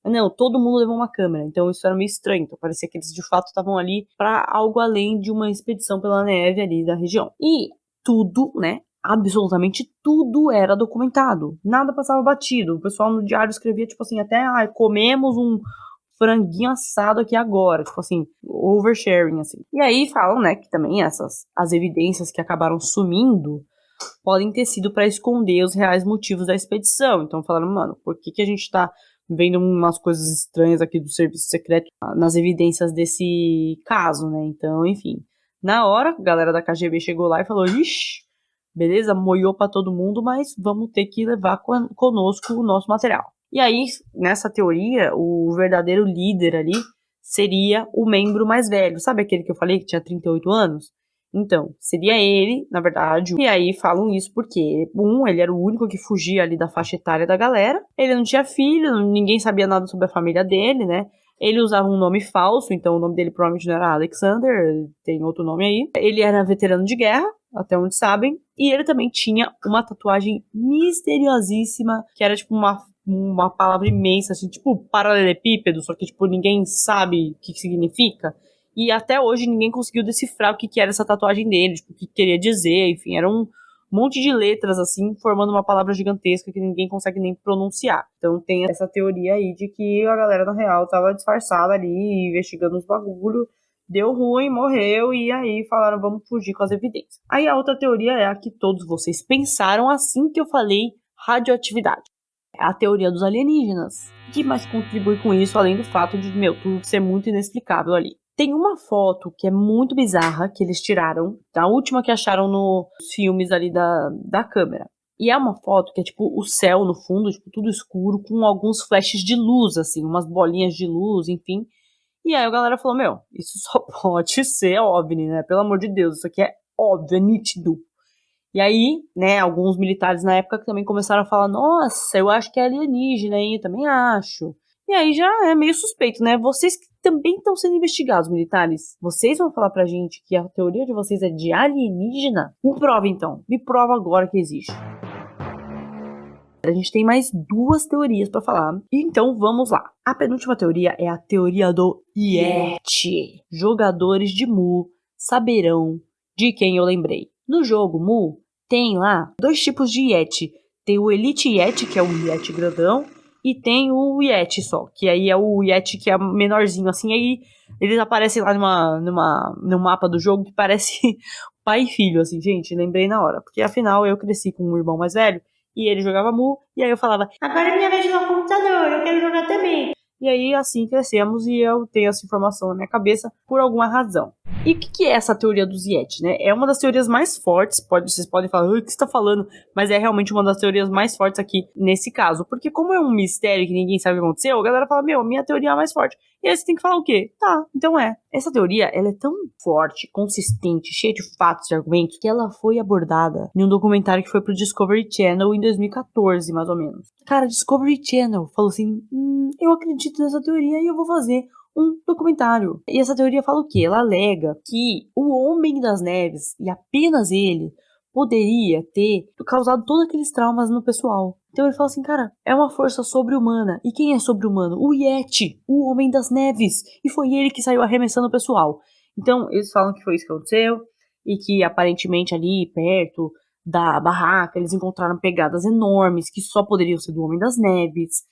Não, todo mundo levou uma câmera, então isso era meio estranho. Então parecia que eles de fato estavam ali para algo além de uma expedição pela neve ali da região. E tudo, né, absolutamente tudo era documentado. Nada passava batido. O pessoal no diário escrevia, tipo assim, até, comemos um franguinho assado aqui agora, tipo assim, oversharing, assim. E aí falam, né, que também as evidências que acabaram sumindo podem ter sido para esconder os reais motivos da expedição. Então falaram, mano, por que a gente tá vendo umas coisas estranhas aqui do serviço secreto nas evidências desse caso, né? Então, enfim. Na hora, a galera da KGB chegou lá e falou, ixi, beleza, moiou pra todo mundo, mas vamos ter que levar conosco o nosso material. E aí, nessa teoria, o verdadeiro líder ali seria o membro mais velho. Sabe aquele que eu falei que tinha 38 anos? Então, seria ele, na verdade. E aí falam isso porque, ele era o único que fugia ali da faixa etária da galera. Ele não tinha filho, ninguém sabia nada sobre a família dele, né? Ele usava um nome falso, então o nome dele provavelmente não era Alexander, tem outro nome aí. Ele era veterano de guerra, até onde sabem. E ele também tinha uma tatuagem misteriosíssima, que era tipo uma palavra imensa, assim, tipo paralelepípedo, só que tipo ninguém sabe o que significa. E até hoje ninguém conseguiu decifrar o que era essa tatuagem dele, tipo, o que queria dizer, enfim, era um monte de letras, assim, formando uma palavra gigantesca que ninguém consegue nem pronunciar. Então tem essa teoria aí de que a galera, na real, tava disfarçada ali, investigando os bagulho, deu ruim, morreu, e aí falaram, vamos fugir com as evidências. Aí a outra teoria é a que todos vocês pensaram assim que eu falei radioatividade. É a teoria dos alienígenas. O que mais contribui com isso, além do fato de, tudo ser muito inexplicável ali? Tem uma foto que é muito bizarra, que eles tiraram, a última que acharam nos filmes ali da câmera. E é uma foto que é tipo o céu no fundo, tipo tudo escuro, com alguns flashes de luz, assim, umas bolinhas de luz, enfim. E aí a galera falou, isso só pode ser OVNI, né? Pelo amor de Deus, isso aqui é óbvio, é nítido. E aí, né, alguns militares na época também começaram a falar, nossa, eu acho que é alienígena, hein? Eu também acho. E aí já é meio suspeito, né? Vocês que também estão sendo investigados, militares, vocês vão falar pra gente que a teoria de vocês é de alienígena? Me prova então, me prova agora que existe. A gente tem mais 2 teorias pra falar, então vamos lá. A penúltima teoria é a teoria do Yeti. Jogadores de Mu saberão de quem eu lembrei. No jogo Mu, tem lá 2 tipos de Yeti. Tem o Elite Yeti, que é o Yeti grandão, e tem o Yeti só, que aí é o Yeti que é menorzinho, assim, aí eles aparecem lá no mapa do jogo que parece pai e filho, assim, gente, lembrei na hora, porque afinal eu cresci com um irmão mais velho, e ele jogava Mu, e aí eu falava, agora é minha vez de jogar no computador, eu quero jogar também. E aí assim crescemos e eu tenho essa informação na minha cabeça por alguma razão. E o que é essa teoria dos Yeti, né? É uma das teorias mais fortes, vocês podem falar, o que você tá falando? Mas é realmente uma das teorias mais fortes aqui nesse caso. Porque como é um mistério que ninguém sabe o que aconteceu, a galera fala, minha teoria é a mais forte. E aí você tem que falar o quê? Tá, então é. Essa teoria, ela é tão forte, consistente, cheia de fatos e argumentos, que ela foi abordada em um documentário que foi pro Discovery Channel em 2014, mais ou menos. Cara, Discovery Channel falou assim, eu acredito nessa teoria e eu vou fazer um documentário. E essa teoria fala o quê? Ela alega que o Homem das Neves, e apenas ele, poderia ter causado todos aqueles traumas no pessoal. Então ele fala assim, cara, é uma força sobre-humana. E quem é sobre-humano? O Yeti, o Homem das Neves. E foi ele que saiu arremessando o pessoal. Então eles falam que foi isso que aconteceu, e que aparentemente ali perto da barraca eles encontraram pegadas enormes que só poderiam ser do Homem das Neves.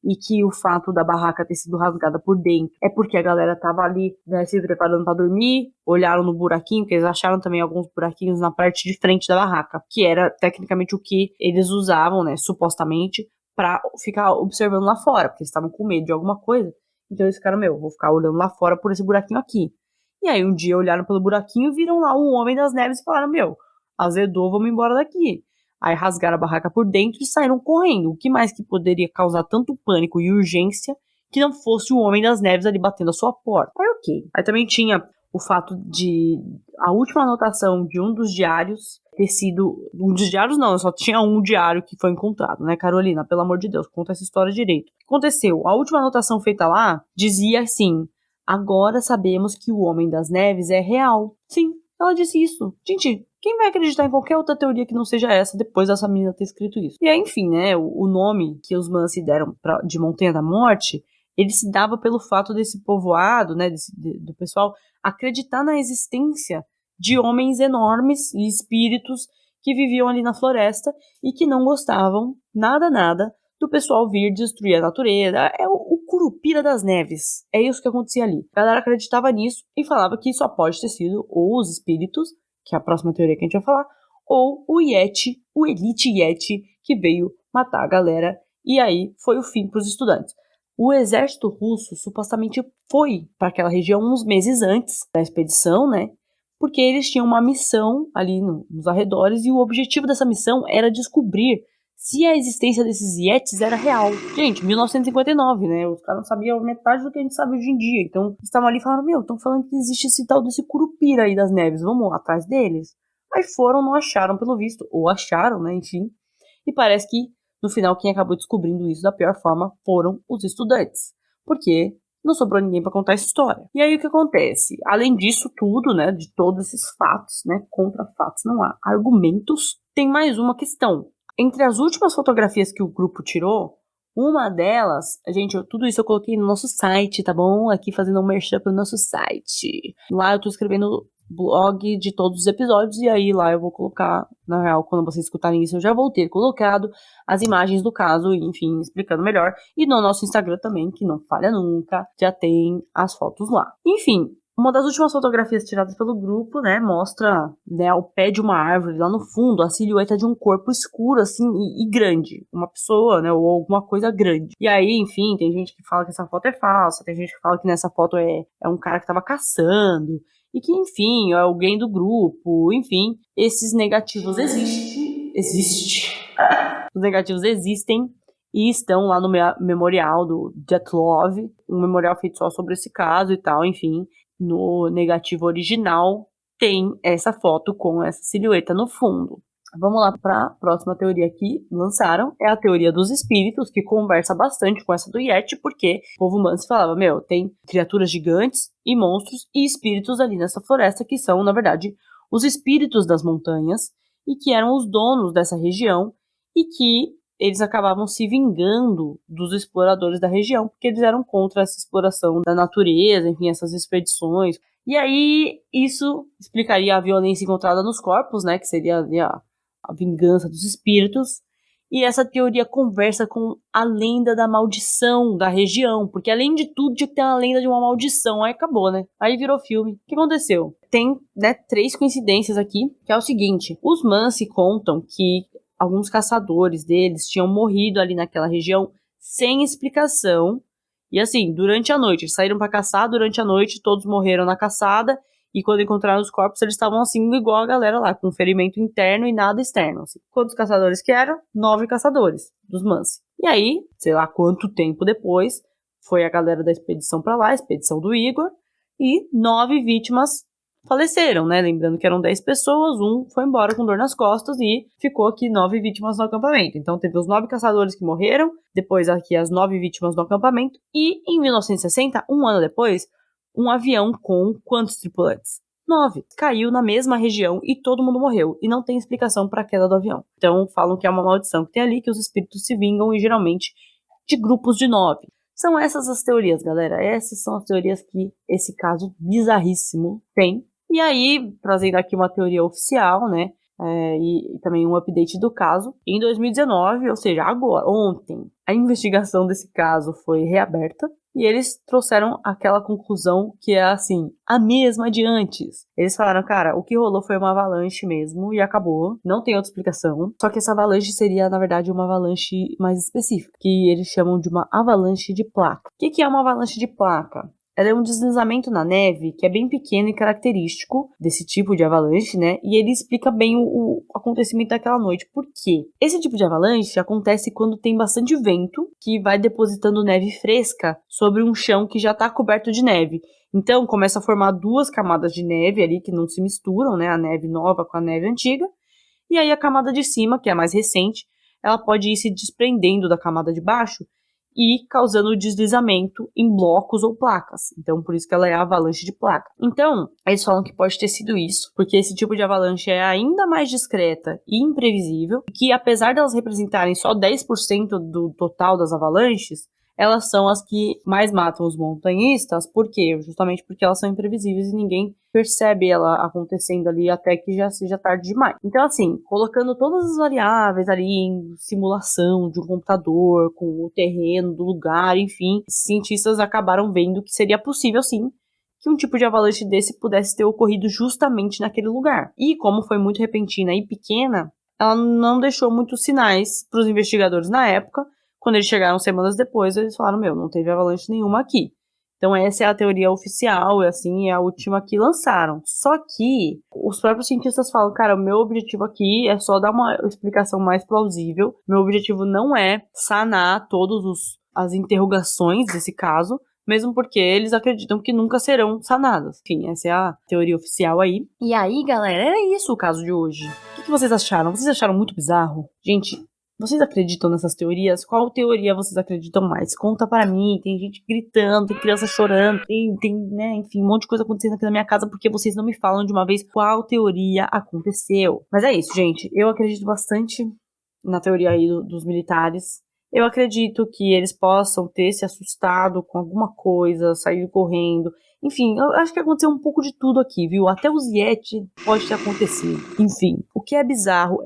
E que o fato da barraca ter sido rasgada por dentro é porque a galera tava ali, né, se preparando para dormir, olharam no buraquinho, porque eles acharam também alguns buraquinhos na parte de frente da barraca, que era tecnicamente o que eles usavam, né, supostamente, para ficar observando lá fora, porque eles estavam com medo de alguma coisa. Então eles ficaram, vou ficar olhando lá fora por esse buraquinho aqui. E aí um dia olharam pelo buraquinho, viram lá o Homem das Neves e falaram, azedou, vamos embora daqui. Aí rasgaram a barraca por dentro e saíram correndo. O que mais que poderia causar tanto pânico e urgência que não fosse o Homem das Neves ali batendo a sua porta? Aí ok. Aí também tinha o fato de a última anotação de um dos diários ter sido... Um dos diários não, só tinha um diário que foi encontrado, né, Carolina? Pelo amor de Deus, conta essa história direito. O que aconteceu? A última anotação feita lá dizia assim, agora sabemos que o Homem das Neves é real. Sim, ela disse isso. Gente, quem vai acreditar em qualquer outra teoria que não seja essa depois dessa menina ter escrito isso? E aí, enfim, né, o nome que os Mansi deram de Montanha da Morte, ele se dava pelo fato desse povoado, né, do pessoal acreditar na existência de homens enormes e espíritos que viviam ali na floresta e que não gostavam nada do pessoal vir destruir a natureza. É o Curupira das Neves. É isso que acontecia ali. A galera acreditava nisso e falava que só pode ter sido ou os espíritos, que é a próxima teoria que a gente vai falar, ou o Yeti, o Elite Yeti, que veio matar a galera. E aí foi o fim para os estudantes. O exército russo supostamente foi para aquela região uns meses antes da expedição, né? Porque eles tinham uma missão ali nos arredores e o objetivo dessa missão era descobrir se a existência desses Yetis era real. Gente, 1959, né? Os caras não sabiam metade do que a gente sabe hoje em dia. Então, eles estavam ali e falaram, estão falando que existe esse tal desse Curupira aí das Neves. Vamos atrás deles? Aí foram, não acharam pelo visto. Ou acharam, né? Enfim. E parece que, no final, quem acabou descobrindo isso da pior forma foram os estudantes. Porque não sobrou ninguém para contar essa história. E aí o que acontece? Além disso tudo, né? De todos esses fatos, né? Contra fatos não há argumentos. Tem mais uma questão. Entre as últimas fotografias que o grupo tirou, uma delas, gente, tudo isso eu coloquei no nosso site, tá bom? Aqui fazendo um merchan pro nosso site. Lá eu tô escrevendo blog de todos os episódios e aí lá eu vou colocar, na real, quando vocês escutarem isso, eu já vou ter colocado as imagens do caso, enfim, explicando melhor. E no nosso Instagram também, que não falha nunca, já tem as fotos lá. Enfim, Uma das últimas fotografias tiradas pelo grupo, né, mostra, né, ao pé de uma árvore, lá no fundo, a silhueta de um corpo escuro, assim, e grande. Uma pessoa, né, ou alguma coisa grande. E aí, enfim, tem gente que fala que essa foto é falsa, tem gente que fala que nessa foto é um cara que tava caçando, e que, enfim, é alguém do grupo, enfim, esses negativos existem. Os negativos existem e estão lá no memorial do Dyatlov, um memorial feito só sobre esse caso e tal, enfim. No negativo original tem essa foto com essa silhueta no fundo. Vamos lá para a próxima teoria que lançaram, é a teoria dos espíritos, que conversa bastante com essa do Yeti, porque o povo Mansi falava, tem criaturas gigantes e monstros e espíritos ali nessa floresta, que são, na verdade, os espíritos das montanhas, e que eram os donos dessa região, e que eles acabavam se vingando dos exploradores da região, porque eles eram contra essa exploração da natureza, enfim, essas expedições. E aí, isso explicaria a violência encontrada nos corpos, né, que seria ali a vingança dos espíritos. E essa teoria conversa com a lenda da maldição da região, porque além de tudo tinha que ter uma lenda de uma maldição, aí acabou, né? Aí virou filme. O que aconteceu? Tem, né, 3 coincidências aqui, que é o seguinte: os Mansi contam que alguns caçadores deles tinham morrido ali naquela região sem explicação. E assim, durante a noite, eles saíram para caçar, durante a noite todos morreram na caçada, e quando encontraram os corpos, eles estavam assim, igual a galera lá, com ferimento interno e nada externo. Assim. Quantos caçadores que eram? 9 caçadores dos Mansi. E aí, sei lá quanto tempo depois, foi a galera da expedição para lá, a expedição do Igor, e 9 vítimas faleceram, né? Lembrando que eram 10 pessoas, um foi embora com dor nas costas e ficou aqui 9 vítimas no acampamento. Então teve os 9 caçadores que morreram, depois aqui as 9 vítimas no acampamento, e em 1960, um ano depois, um avião com quantos tripulantes? 9. Caiu na mesma região e todo mundo morreu, e não tem explicação para a queda do avião. Então falam que é uma maldição que tem ali, que os espíritos se vingam, e geralmente de grupos de 9. São essas as teorias, galera. Essas são as teorias que esse caso bizarríssimo tem. E aí, trazendo aqui uma teoria oficial, né, e também um update do caso, em 2019, ou seja, agora, ontem, a investigação desse caso foi reaberta, e eles trouxeram aquela conclusão que é, assim, a mesma de antes. Eles falaram, cara, o que rolou foi uma avalanche mesmo, e acabou, não tem outra explicação, só que essa avalanche seria, na verdade, uma avalanche mais específica, que eles chamam de uma avalanche de placa. O que é uma avalanche de placa? Ela é um deslizamento na neve que é bem pequeno e característico desse tipo de avalanche, né? E ele explica bem o acontecimento daquela noite. Por quê? Esse tipo de avalanche acontece quando tem bastante vento que vai depositando neve fresca sobre um chão que já está coberto de neve. Então começa a formar 2 camadas de neve ali que não se misturam, né? A neve nova com a neve antiga. E aí a camada de cima, que é a mais recente, ela pode ir se desprendendo da camada de baixo e causando deslizamento em blocos ou placas. Então, por isso que ela é a avalanche de placa. Então, eles falam que pode ter sido isso, porque esse tipo de avalanche é ainda mais discreta e imprevisível, que apesar delas representarem só 10% do total das avalanches, elas são as que mais matam os montanhistas. Por quê? Justamente porque elas são imprevisíveis e ninguém percebe ela acontecendo ali até que já seja tarde demais. Então, assim, colocando todas as variáveis ali em simulação de um computador, com o terreno do lugar, enfim, cientistas acabaram vendo que seria possível, sim, que um tipo de avalanche desse pudesse ter ocorrido justamente naquele lugar. E como foi muito repentina e pequena, ela não deixou muitos sinais para os investigadores na época. Quando eles chegaram semanas depois, eles falaram, não teve avalanche nenhuma aqui. Então essa é a teoria oficial, e assim, é a última que lançaram. Só que os próprios cientistas falam, cara, o meu objetivo aqui é só dar uma explicação mais plausível. Meu objetivo não é sanar todas as interrogações desse caso, mesmo porque eles acreditam que nunca serão sanadas. Enfim, essa é a teoria oficial aí. E aí, galera, era isso o caso de hoje. O que vocês acharam? Vocês acharam muito bizarro? Gente, vocês acreditam nessas teorias? Qual teoria vocês acreditam mais? Conta para mim. Tem gente gritando, tem criança chorando, tem, né, enfim, um monte de coisa acontecendo aqui na minha casa porque vocês não me falam de uma vez qual teoria aconteceu. Mas é isso, gente. Eu acredito bastante na teoria aí dos militares. Eu acredito que eles possam ter se assustado com alguma coisa, saído correndo. Enfim, eu acho que aconteceu um pouco de tudo aqui, viu? Até os Yeti pode ter acontecido. Enfim, o que é bizarro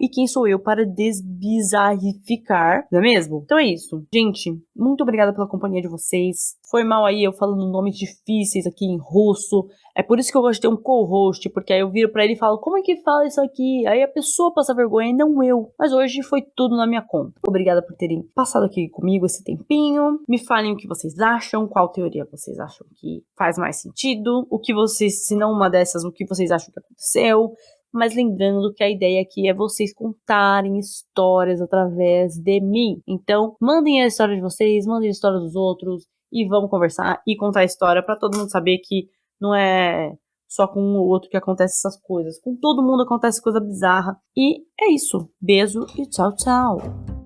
e quem sou eu para desbizarrificar, não é mesmo? Então é isso. Gente, muito obrigada pela companhia de vocês. Foi mal aí eu falando nomes difíceis aqui em russo. É por isso que eu gosto de ter um co-host, porque aí eu viro pra ele e falo, como é que fala isso aqui? Aí a pessoa passa vergonha e não eu. Mas hoje foi tudo na minha conta. Obrigada por terem passado aqui comigo esse tempinho. Me falem o que vocês acham, qual teoria vocês acham que faz mais sentido, o que vocês, se não uma dessas, o que vocês acham que aconteceu. Mas lembrando que a ideia aqui é vocês contarem histórias através de mim. Então, mandem a história de vocês, mandem a história dos outros e vamos conversar e contar a história pra todo mundo saber que não é só com um ou outro que acontece essas coisas. Com todo mundo acontece coisa bizarra. E é isso. Beijo e tchau, tchau.